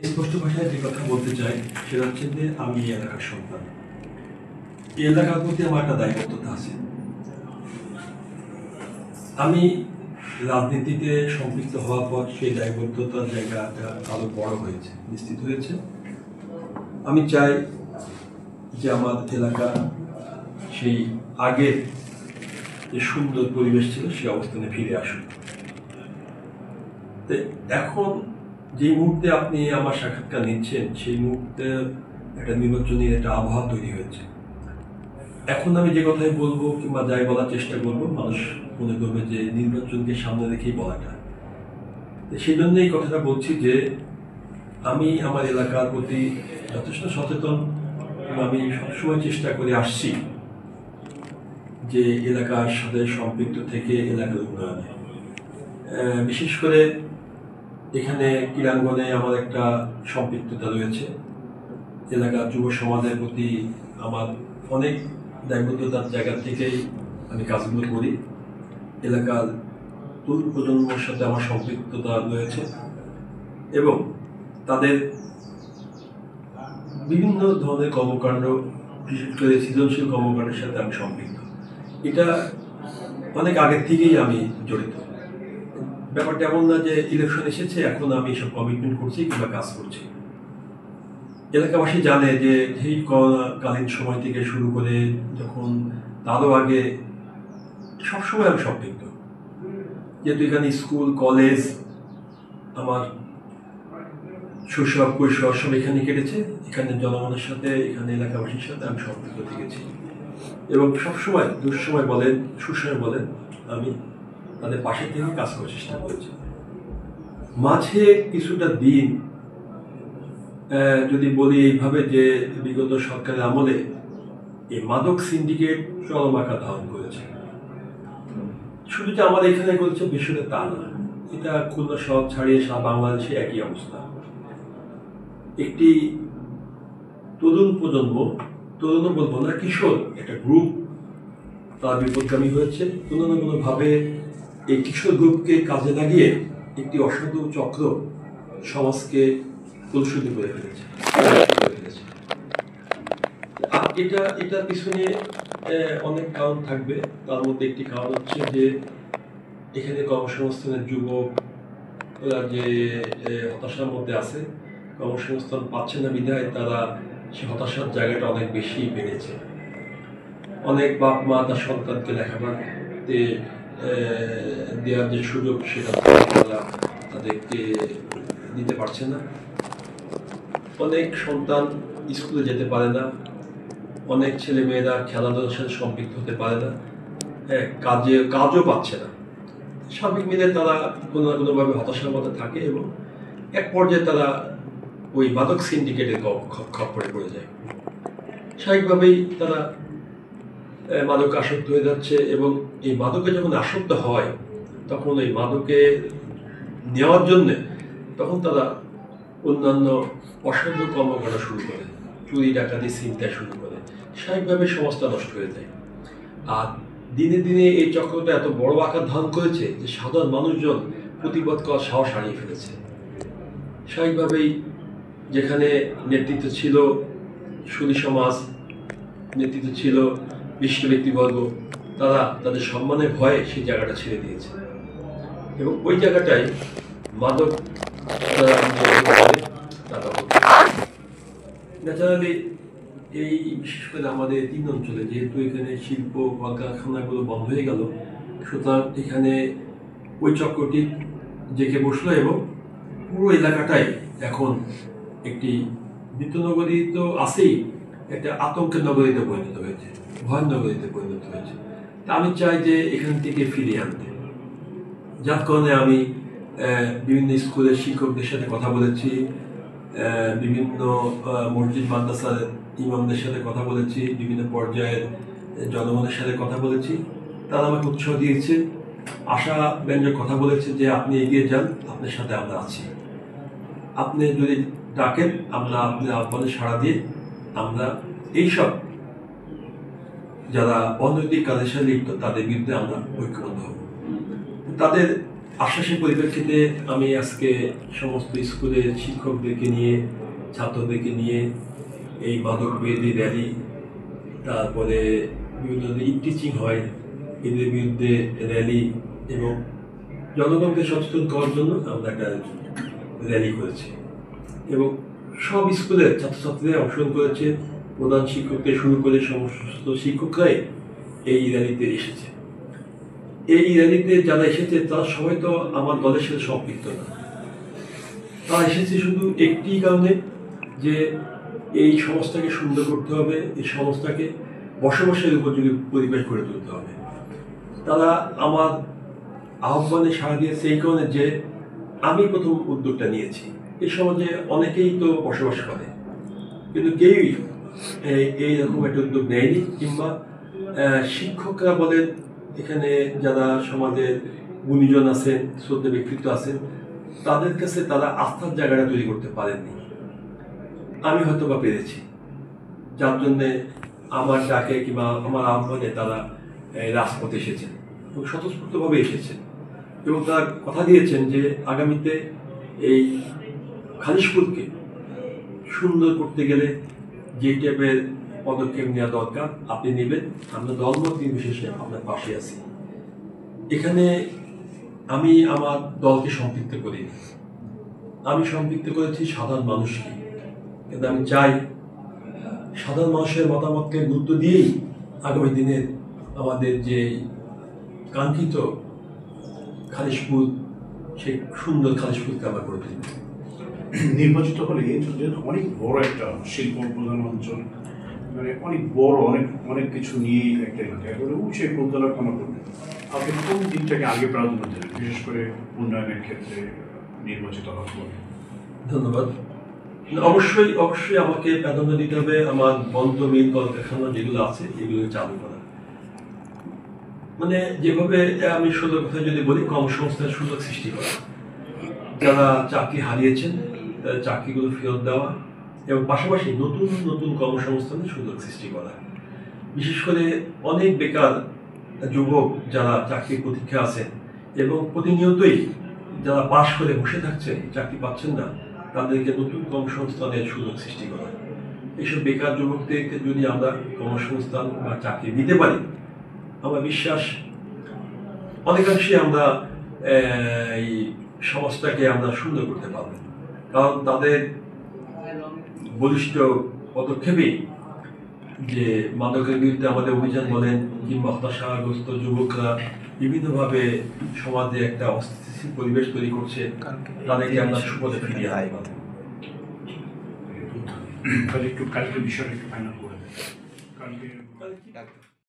স্পষ্ট ভাষায় যে কথা বলতে চাই সেটা হচ্ছে যে আমি এই এলাকার সন্তান। এই এলাকার প্রতি আমার একটা দায়বদ্ধতা আছে। আমি রাজনীতিতে সম্পৃক্ত হওয়ার পর সেই দায়বদ্ধতার জায়গাটা আরো বড় হয়েছে, বিস্তৃত হয়েছে। আমি চাই যে আমার এলাকা সেই আগের যে সুন্দর পরিবেশ ছিল সেই অবস্থানে ফিরে আসুক। তো এখন যে মুহূর্তে আপনি আমার সাক্ষাৎকার নিচ্ছেন সেই মুহূর্তে একটা নির্বাচনী একটা আবহাওয়া তৈরি হয়েছে। এখন আমি যে কথাই বলবো কিংবা যাই বলার চেষ্টা করবো, মানুষ মনে করবে যে নির্বাচনকে সামনে রেখেই বলাটা। সেই জন্য এই কথাটা বলছি যে আমি আমার এলাকার প্রতি যথেষ্ট সচেতন এবং আমি সবসময় চেষ্টা করে আসছি যে এলাকার সাথে সম্পৃক্ত থেকে এলাকার উন্নয়নে। বিশেষ করে এখানে ক্রীড়াঙ্গনে আমার একটা সম্পৃক্ততা রয়েছে। এলাকার যুব সমাজের প্রতি আমার অনেক দায়বদ্ধতার জায়গা থেকেই আমি কাজগুলো করি। এলাকার তরুণ প্রজন্মের সাথে আমার সম্পৃক্ততা রয়েছে এবং তাদের বিভিন্ন ধরনের কর্মকাণ্ড, বিশেষ করে সৃজনশীল কর্মকাণ্ডের সাথে আমি সম্পৃক্ত। এটা অনেক আগের থেকেই আমি জড়িত। ব্যাপারটা এমন না যে ইলেকশন এসেছে এখন আমি এসব কমিটমেন্ট করছি কিংবা কাজ করছি। এলাকাবাসী জানে যে এই করোনাকালীন সময় থেকে শুরু করে যখন তারও আগে সবসময় আমি সম্পৃক্ত, যেহেতু এখানে স্কুল কলেজ আমার শৈশব কৈশোর সব এখানে কেটেছে। এখানে জনগণের সাথে এখানে এলাকাবাসীর সাথে আমি সম্পৃক্ত থেকেছি এবং সবসময় দুঃসময় বলেন সুসময় বলেন আমি তাদের পাশে থেকে কাজ করার চেষ্টা করেছি। মাঝে কিছুটা দিন যদি বলি এইভাবে যে বিগত সরকারের আমলে এই মাদক সিন্ডিকেট চরম আকার ধারণ করেছে। শুধু যে আমাদের এখানে করেছে বিষয়টা তা না, এটা খুলনা শহর ছাড়িয়ে সারা বাংলাদেশে একই অবস্থা। একটি তরুণ প্রজন্ম, তরুণ বলবো না, কিশোর একটা গ্রুপ তারা বিপদগামী হয়েছে। কোনো না কোনোভাবে এই কিশোর গ্রুপকে কাজে লাগিয়ে একটি অসাধু চক্র সমাজকে কলুষিত করে ফেলেছে। আর এটার পিছনে অনেক কারণ থাকবে। তার মধ্যে একটি কারণ হচ্ছে যে এখানে কর্মসংস্থানের যুবক ওরা যে হতাশার মধ্যে আছে, কর্মসংস্থান পাচ্ছে না বিধায় তারা সে হতাশার জায়গাটা অনেক বেশি বেড়েছে। অনেক বাপ মা তার সন্তানকে লেখাপড়াতে দেওয়ার যে সুযোগ সেটা তারা তাদেরকে দিতে পারছে না। অনেক সন্তান স্কুলে যেতে পারে না, অনেক ছেলে মেয়েরা খেলাধুলার সাথে সম্পৃক্ত হতে পারে না, কাজও পাচ্ছে না। স্বাভাবিক মিলে তারা কোনো না কোনোভাবে হতাশার মধ্যে থাকে এবং এক পর্যায়ে তারা ওই মাদক সিন্ডিকেটের খপ্পরে পড়ে যায়। স্বাভাবিকভাবেই তারা মাদক আসক্ত হয়ে যাচ্ছে এবং এই মাদকে যখন আসক্ত হয় তখন ওই মাদকে নেওয়ার জন্য তখন তারা অন্যান্য অসাধু কর্মকাণ্ড শুরু করে, চুরি ডাকাতি ছিনতাই শুরু করে। স্বাভাবিকভাবে সমাজটা নষ্ট হয়ে যায়। আর দিনে দিনে এই চক্রটা এত বড় আকার ধারণ করেছে যে সাধারণ মানুষজন প্রতিবাদ করার সাহস হারিয়ে ফেলেছে। স্বাভাবিকভাবেই যেখানে নেতৃত্ব ছিল সুধী সমাজ, নেতৃত্ব ছিল বিশিষ্ট ব্যক্তিবর্গ, তারা তাদের সম্মানের ভয়ে সেই জায়গাটা ছেড়ে দিয়েছে এবং ওই জায়গাটায় মাদক ন্যাচারালি এই বিশেষ করে আমাদের 3 অঞ্চলে যেহেতু এখানে শিল্প কলকারখানাগুলো বন্ধ হয়ে গেল, সুতরাং এখানে ওই চক্রটি জেঁকে বসলো এবং পুরো এলাকাটাই এখন একটি বিত্তনগরী তো আছেই, একটা আতঙ্কের নগরীতে পরিণত হয়েছে, ভয়ের নগরীতে পরিণত হয়েছে। তা আমি চাই যে এখান থেকে ফিরিয়ে আনতে, যার কারণে আমি বিভিন্ন স্কুলের শিক্ষকদের সাথে কথা বলেছি, বিভিন্ন মসজিদ মাদ্রাসার ইমামদের সাথে কথা বলেছি, বিভিন্ন পর্যায়ের জনগণের সাথে কথা বলেছি। তারা আমাকে উৎসাহ দিয়েছে, আশা ব্যঞ্জক কথা বলেছে যে আপনি এগিয়ে যান, আপনার সাথে আমরা আছি। আপনি যদি ডাকেন আমরা আপনার আহ্বানে সাড়া দিয়ে আমরা এইসব যারা অনৈতিক কাজের সাথে লিপ্ত তাদের বিরুদ্ধে আমরা ঐক্যবদ্ধ হব। তাদের আশ্বাসের পরিপ্রেক্ষিতে আমি আজকে সমস্ত স্কুলের শিক্ষকদেরকে নিয়ে, ছাত্রদেরকে নিয়ে এই মাদক বিরোধী র্যালি, তারপরে বিভিন্ন ঈদ টিচিং হয়, এদের বিরুদ্ধে র্যালি এবং জনগণকে সচেতন করার জন্য আমরা একটা র্যালি করেছি এবং সব স্কুলের ছাত্রছাত্রীরা অংশগ্রহণ করেছে। প্রধান শিক্ষক থেকে শুরু করে সমস্ত শিক্ষকরাই এই র্যালিতে এসেছে। এই র্যালিতে যারা এসেছে তারা সবাই তো আমার দলের সাথে সম্পৃক্ত না। তারা এসেছে শুধু একটি কারণে যে এই সমাজটাকে সুন্দর করতে হবে, এই সমাজটাকে বসবাসের উপযোগী পরিবেশ গড়ে তুলতে হবে। তারা আমার আহ্বানে সাড়া দিয়েছে এই কারণে যে আমি প্রথম উদ্যোগটা নিয়েছি। এই সমাজে অনেকেই তো বসবাস করে, কিন্তু কেউই এইরকম একটা উদ্যোগ নেয়নি, কিংবা শিক্ষকরা বলেন, এখানে যারা সমাজের গুণীজন আছেন, শ্রদ্ধা ব্যক্তিত্ব আছেন, তাদের কাছে তারা আস্থার জায়গাটা তৈরি করতে পারেননি। আমি হয়তো বা পেরেছি, যার জন্যে আমার ডাকে কিংবা আমার আহ্বানে তারা রাজপথে এসেছেন এবং স্বতঃস্ফূর্তভাবে এসেছেন এবং তারা কথা দিয়েছেন যে আগামীতে এই খালিশপুরকে সুন্দর করতে গেলে যে টাইপের পদক্ষেপ নেওয়া দরকার আপনি নেবেন, আমরা দলমত নির্বিশেষে আপনার পাশে আছি। এখানে আমি আমার দলকে সম্পৃক্ত করিনি, আমি সম্পৃক্ত করেছি সাধারণ মানুষকে। কিন্তু আমি চাই সাধারণ মানুষের মতামতকে গুরুত্ব দিয়েই আগামী দিনের আমাদের যে কাঙ্ক্ষিত খালিশপুর, সেই সুন্দর খালিশপুরকে আমরা করে তুলব। নির্বাচিত হলে অনেক বড় একটা শিল্প প্রধান অঞ্চল, মানে অনেক বড়, অনেক কিছু নিয়ে একটা এলাকা, এগুলো সেই পরিকল্পনা করবে। আপনি কোন দিকটাকে আগে প্রাধান্য দেবেন, বিশেষ করে উন্নয়নের ক্ষেত্রে নির্বাচিত হওয়ার পরে? ধন্যবাদ। অবশ্যই অবশ্যই আমাকে প্রাধান্য দিতে হবে আমার বন্ধ মিল কলকারখানা যেগুলো আছে এগুলো চালু করা। মানে যেভাবে আমি সুযোগ কথা যদি বলি, কর্মসংস্থানের সুযোগ সৃষ্টি করা, যারা চাকরি হারিয়েছেন তাদের চাকরিগুলো ফেরত দেওয়া এবং পাশাপাশি নতুন নতুন কর্মসংস্থানের সুযোগ সৃষ্টি করা। বিশেষ করে অনেক বেকার যুবক যারা চাকরির প্রতীক্ষা আছেন এবং প্রতিনিয়তই যারা পাশ করে বসে থাকছেন, চাকরি পাচ্ছেন না, তাদেরকে নতুন কর্মসংস্থানের সুযোগ সৃষ্টি করা। এইসব বেকার যুবকদেরকে যদি আমরা কর্মসংস্থান বা চাকরি দিতে পারি, আমার বিশ্বাস অনেকাংশে আমরা এই সমাজটাকে আমরা সুন্দর করতে পারব। কারণ তাদের বলিষ্ঠ পদক্ষেপেই যে মাদকের বিরুদ্ধে আমাদের অভিযান বলেন কিংবা হতাশাগ্রস্ত যুবকরা বিভিন্নভাবে সমাজে একটা অস্থিতিশীল পরিবেশ তৈরি করছে, তাদেরকে আমরা সুপথে ফিরিয়ে আনতে পারব। কালকে বিষয়টা একটু ফাইনাল করে দেন। কালকে